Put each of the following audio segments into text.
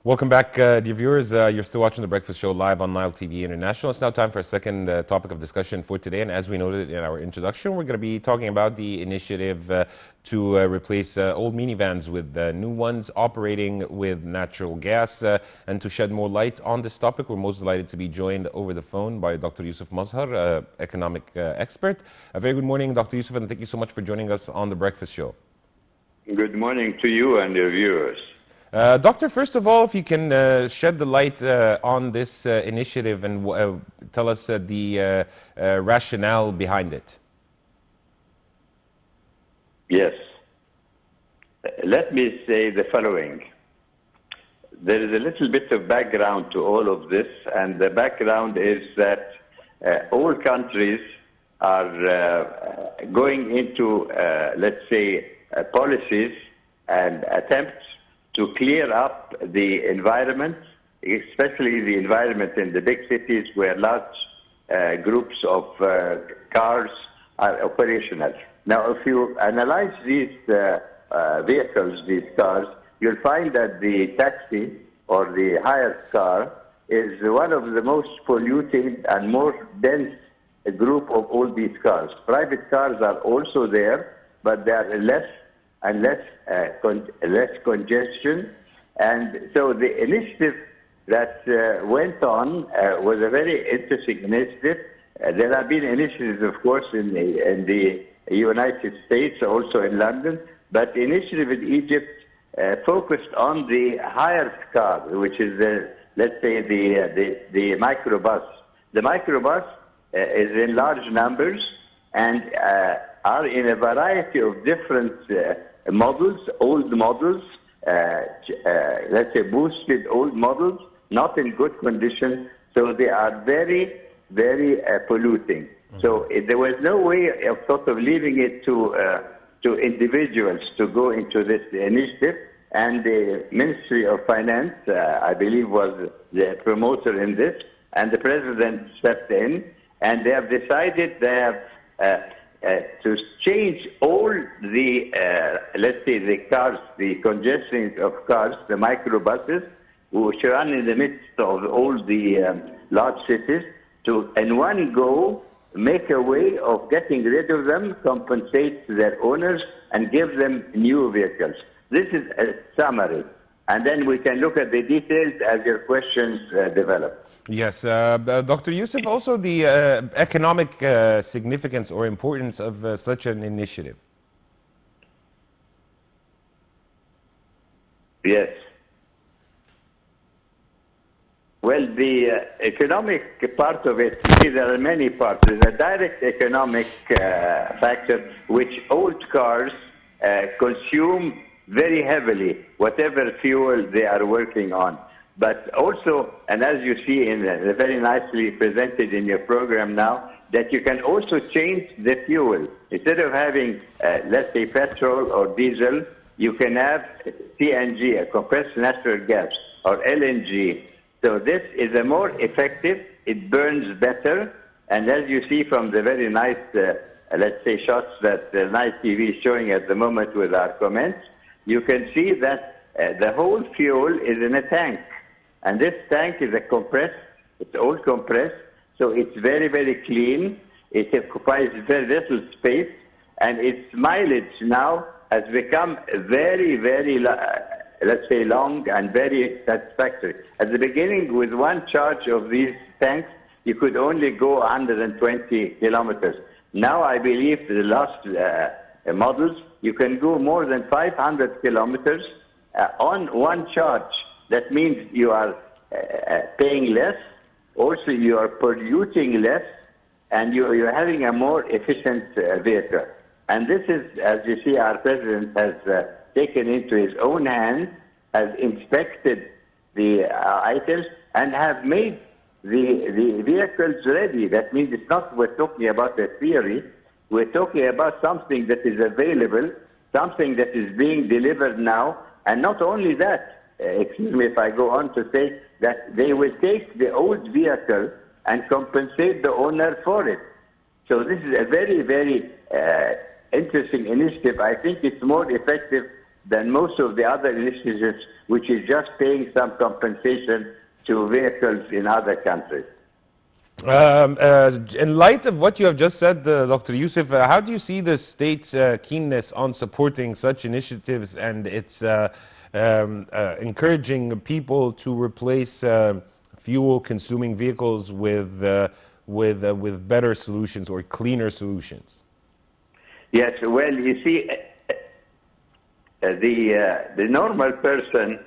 Welcome back, dear viewers. You're still watching The Breakfast Show live on Nile TV International. It's now time for a second topic of discussion for today. And as we noted in our introduction, we're going to be talking about the initiative to replace old minivans with new ones operating with natural gas. And to shed more light on this topic, we're most delighted to be joined over the phone by Dr. Yousef Mazhar, economic expert. A very good morning, Dr. Yousef, and thank you so much for joining us on The Breakfast Show. Good morning to you and your viewers. Doctor, first of all, if you can shed the light on this initiative and tell us the rationale behind it. Yes. Let me say the following. There is a little bit of background to all of this, and the background is that all countries are going into, let's say, policies and attempts to clear up the environment, especially the environment in the big cities where large groups of cars are operational. Now, if you analyze these vehicles, these cars, you'll find that the taxi or the hired car is one of the most polluting and more dense group of all these cars. Private cars are also there, but they are less and less congestion. And so the initiative that went on was a very interesting initiative. There have been initiatives, of course, in the United States, also in London, but the initiative in Egypt focused on the hired car, which is, let's say, the microbus. The microbus is in large numbers and are in a variety of different models, old models, let's say boosted old models, not in good condition, so they are very, very polluting. Mm-hmm. So there was no way of sort of leaving it to individuals to go into this initiative, and the Ministry of Finance, I believe, was the promoter in this, and the President stepped in, and they have decided they have to change all the, let's say, the cars, the congestion of cars, the microbuses, which run in the midst of all the large cities, to, in one go, make a way of getting rid of them, compensate their owners, and give them new vehicles. This is a summary. And then we can look at the details as your questions develop. Yes, Dr. Yousef, also the economic significance or importance of such an initiative. Yes. Well, the economic part of it, see, there are many parts. There's a direct economic factor, which old cars consume very heavily, whatever fuel they are working on. But also, and as you see in very nicely presented in your program now, that you can also change the fuel. Instead of having, let's say, petrol or diesel, you can have CNG, a compressed natural gas, or LNG. So this is a more effective, it burns better, and as you see from the very nice, let's say, shots that the Nice TV is showing at the moment with our comments, you can see that the whole fuel is in a tank. And this tank is a compressed, it's all compressed, so it's very, very clean. It occupies very little space, and its mileage now has become very, very, let's say, long and very satisfactory. At the beginning, with one charge of these tanks, you could only go 120 kilometers. Now, I believe the last models, you can go more than 500 kilometers on one charge. That means you are paying less, also you are polluting less, and you're having a more efficient vehicle. And this is, as you see, our President has taken into his own hands, has inspected the items, and have made the vehicles ready. That means it's not we're talking about a theory, we're talking about something that is available, something that is being delivered now, and not only that, excuse me if I go on to say that they will take the old vehicle and compensate the owner for it. So this is a very, very interesting initiative. I think it's more effective than most of the other initiatives which is just paying some compensation to vehicles in other countries. In light of what you have just said, Dr. Yousef, how do you see the state's keenness on supporting such initiatives and its encouraging people to replace fuel-consuming vehicles with better solutions or cleaner solutions? Yes, well, you see, the normal person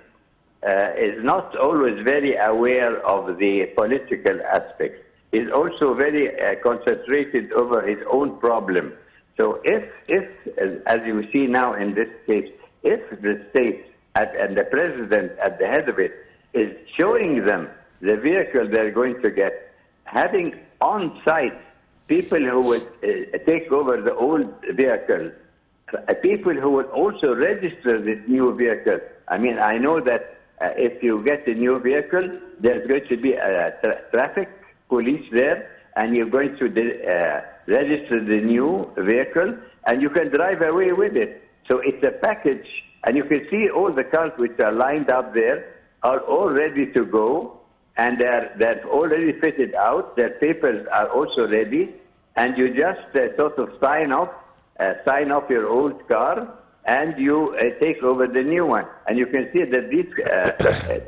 is not always very aware of the political aspects. He's also very concentrated over his own problem. So if, as you see now in this case, if the state and the president at the head of it is showing them the vehicle they're going to get, having on site people who would take over the old vehicle, people who would also register this new vehicle. I mean, I know that if you get a new vehicle, there's going to be a traffic police there, and you're going to register the new vehicle, and you can drive away with it. So it's a package, and you can see all the cars which are lined up there are all ready to go, and they're already fitted out. Their papers are also ready, and you just sort of sign off your old car, and you take over the new one. And you can see that these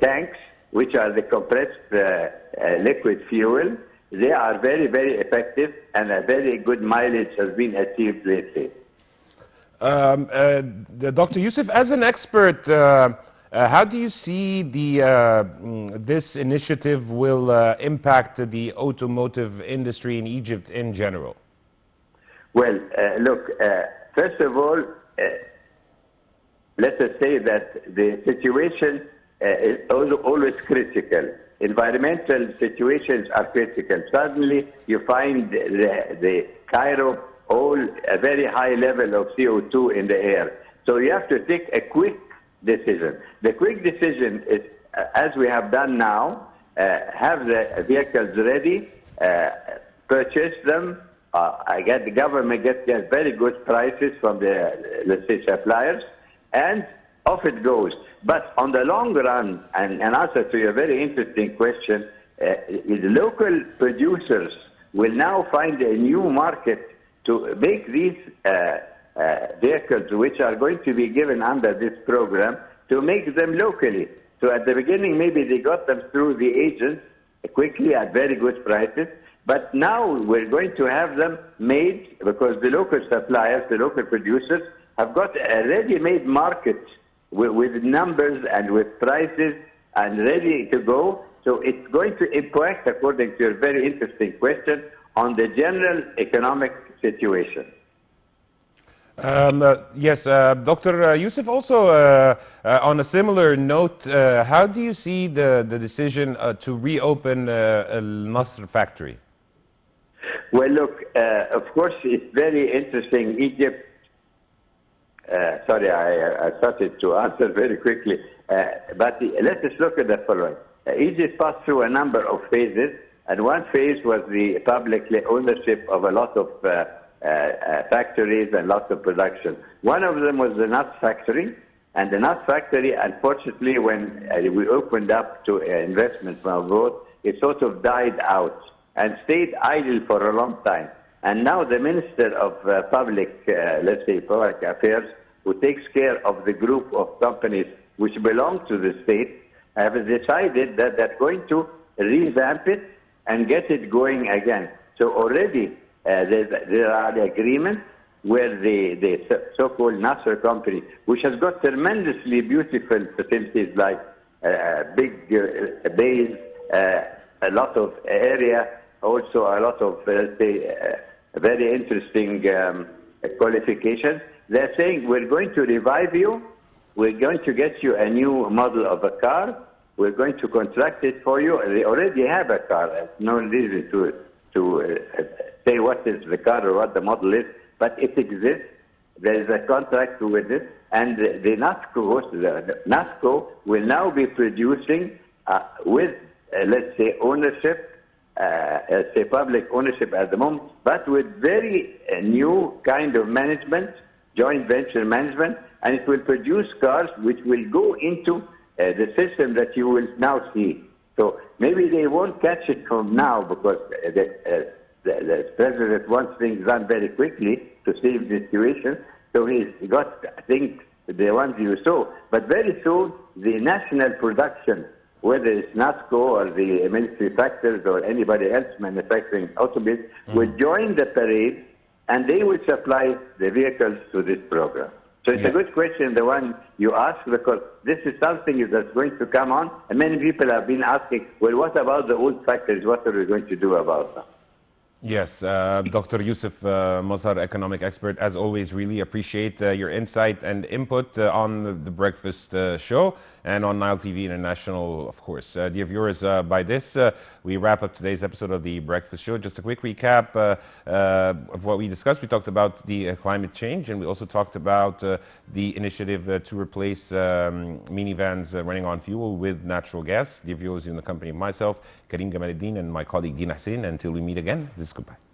tanks, which are the compressed liquid fuel, they are very, very effective, and a very good mileage has been achieved lately. Dr. Yousef, as an expert, how do you see this initiative will impact the automotive industry in Egypt in general? Well, look, first of all, let us say that the situation is always critical. Environmental situations are critical. Suddenly, you find the Cairo a very high level of CO2 in the air. So you have to take a quick decision. The quick decision is, as we have done now, have the vehicles ready, purchase them. The government gets very good prices from the, let's say, suppliers, and off it goes. But on the long run, and in answer to your very interesting question, the local producers will now find a new market to make these vehicles, which are going to be given under this program, to make them locally. So at the beginning, maybe they got them through the agents quickly at very good prices, but now we're going to have them made because the local suppliers, the local producers, have got a ready-made market with numbers and with prices and ready to go. So it's going to impact, according to your very interesting question, on the general economic situation. Yes, Dr. Yousef, also on a similar note, how do you see the decision to reopen Al Nasr factory? Well, look, of course, it's very interesting. Egypt, sorry, I started to answer very quickly, but let us look at the following. Egypt passed through a number of phases, and one phase was the public ownership of a lot of factories and lots of production. One of them was the nut factory, and the nut factory, unfortunately, when we opened up to investment from abroad, it sort of died out and stayed idle for a long time. And now the Minister of Public, let's say, Public Affairs, who takes care of the group of companies which belong to the state, have decided that they're going to revamp it and get it going again. So already there are agreements where the so-called Nasser company, which has got tremendously beautiful facilities like big bays, a lot of area, also a lot of, let's say, very interesting qualifications. They're saying, we're going to revive you, we're going to get you a new model of a car, we're going to contract it for you. They already have a car. There's no reason to say what is the car or what the model is, but it exists. There is a contract with it, and the NASCO will now be producing with, let's say, ownership, say public ownership at the moment, but with very new kind of management, joint venture management, and it will produce cars which will go into the system that you will now see. So maybe they won't catch it from now because the president wants things done very quickly to save the situation. So he's got, I think, the ones you saw. But very soon, the national production, whether it's NASCO or the manufacturers or anybody else manufacturing automobiles, will join the parade and they will supply the vehicles to this program. So it's a good question, the one you asked, because this is something that's going to come on, and many people have been asking, well, what about the old factories? What are we going to do about them? Yes, Dr. Yousef Mazhar, economic expert, as always, really appreciate your insight and input on the Breakfast Show and on Nile TV International, of course. Dear viewers, by this, we wrap up today's episode of the Breakfast Show. Just a quick recap of what we discussed. We talked about the climate change, and we also talked about the initiative to replace minivans running on fuel with natural gas. Dear viewers, in the company of myself, Karim Gamaluddin, and my colleague Dina Hussein, until we meet again, this is goodbye.